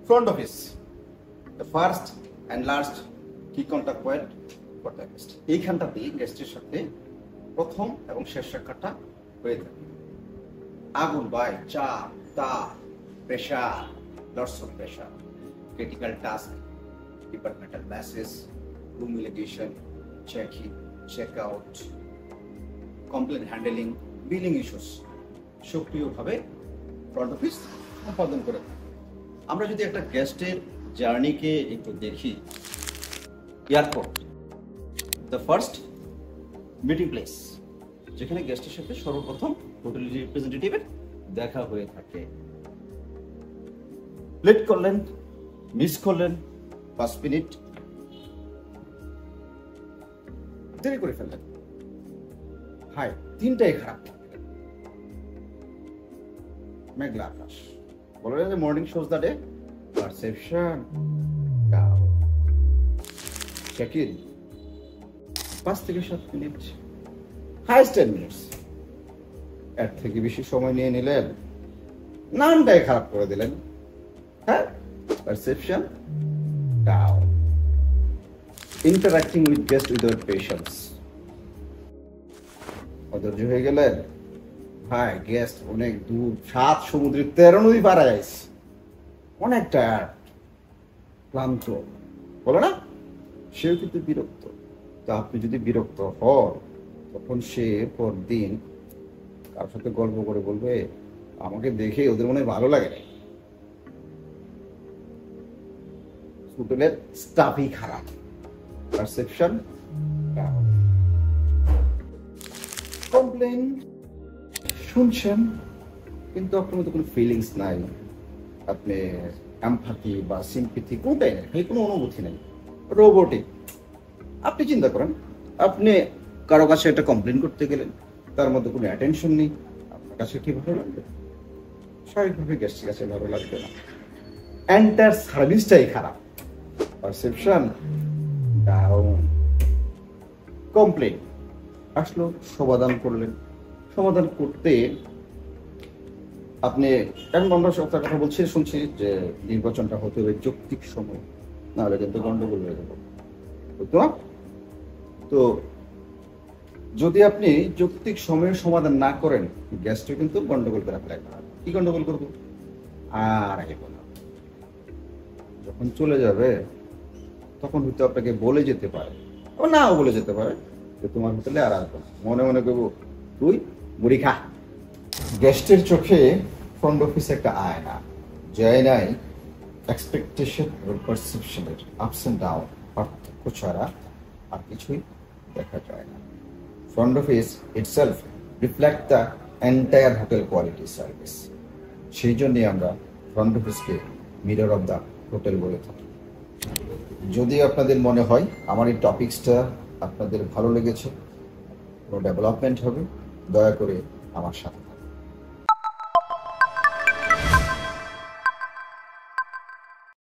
Front office, the first and last key contact point for the guest. এইখানটাতেই গেস্টের সাথে প্রথম এবং শেষ সাক্ষাৎটা হয়ে থাকে। আগুন বাই চাপ তাপ pressure, lots of pressure, critical task, departmental masses, humiliation, check-in, check-out, complaint handling, billing issues সক্রিয়ভাবে ফ্রন্ট অফিস সম্পাদন করে। আমরা যদি একটা গেস্টের জার্নিকে একটু দেখি, airport the first meeting place, যেখানে গেস্টের সাথে সর্বপ্রথম হোটেল রিপ্রেজেন্টেটিভের দেখা হয়ে থাকে। লেট করলেন, মিস করলেন 5 মিনিট, দেরি করে ফেললেন, হাই 3টাই খারাপ, মেঘলা আকাশ, বলা যায় যে morning shows the day, perception down, check in 5 থেকে 7 মিনিট, হাইস্ট 10 মিনিটস, এর থেকে বেশি সময় নিয়ে নিলেন, নামটাই খারাপ করে দিলেন, হ্যাঁ, perception down, interacting with guest without patience, অধৈর্য হয়ে গেলেন, ভাই গেস্ট অনেক দূর 7 সমুদ্রে 13 নদী পার আইছে, অনেক টায়ার্ড ক্লান্ত, বলো না, সেও কিন্তু বিরক্ত। তো আপনি যদি বিরক্ত হন, তখন সে পরদিন কারোর সাথে গল্প করে বলবে, আমাকে দেখে ওদের মনে ভালো লাগে না, হোটেলের স্টাফই খারাপ, পারসেপশন ডাউন। কমপ্লেইন শুনছেন, কিন্তু আপনার মধ্যে কোনো ফিলিংস নাই, আপনি এমপ্যাথি বা সিম্প্যাথি কোনটাই নেই, কোনো অনুভূতি নেই, রোবটিক। আপনি চিন্তা করেন, আপনি কারো কাছে একটা কমপ্লেন করতে গেলেন, তার মধ্যে কোনো অ্যাটেনশন নেই, আপনার কাছে কি ভালো লাগবে? স্বাভাবিকভাবে গেস্টের কাছে ভালো লাগবে না, এন্টার সার্ভিসটাই খারাপ, পারসেপশন ডাউন। কমপ্লেন আসলো, সমাধান করলেন, সমাধান করতে আপনি, এখন আমরা একটা কথা বলছি শুনছি যে নির্বাচনটা হতে হবে যৌক্তিক সময়, নাহলে কিন্তু গন্ডগোল হয়ে যাবে, বুঝতো না? তো যদি আপনি যৌক্তিক সময়ের সমাধান না করেন, গ্যাসটা কিন্তু গন্ডগোল করে ফেলে। কি গন্ডগোল করবো? আর আগে বলা, যখন চলে যাবে তখন হয়তো আপনাকে বলে যেতে পারে, ও নাও বলে যেতে পারে যে তোমার হোটেলে আর আসবো না, মনে মনে করবো তুই মুড়ি খা। গেস্টের চোখে ফ্রন্ট অফিস একটা আয়না, যে আয়নায় এক্সপেকটেশন এবং পারসেপশনের আপস এন্ড ডাউন পার্থক্য ছাড়া আর কিছুই দেখা যায় না। Front office itself reflect the entire hotel quality service. সেই জন্যই আমরা ফ্রন্ট অফিসকে মিরর অফ দ্য হোটেল বলে থাকি। যদি আপনাদের মনে হয় আমার এই টপিকসটা আপনাদের ভালো লেগেছে, কোনো ডেভেলপমেন্ট হবে, দয়া করে আমার সাথে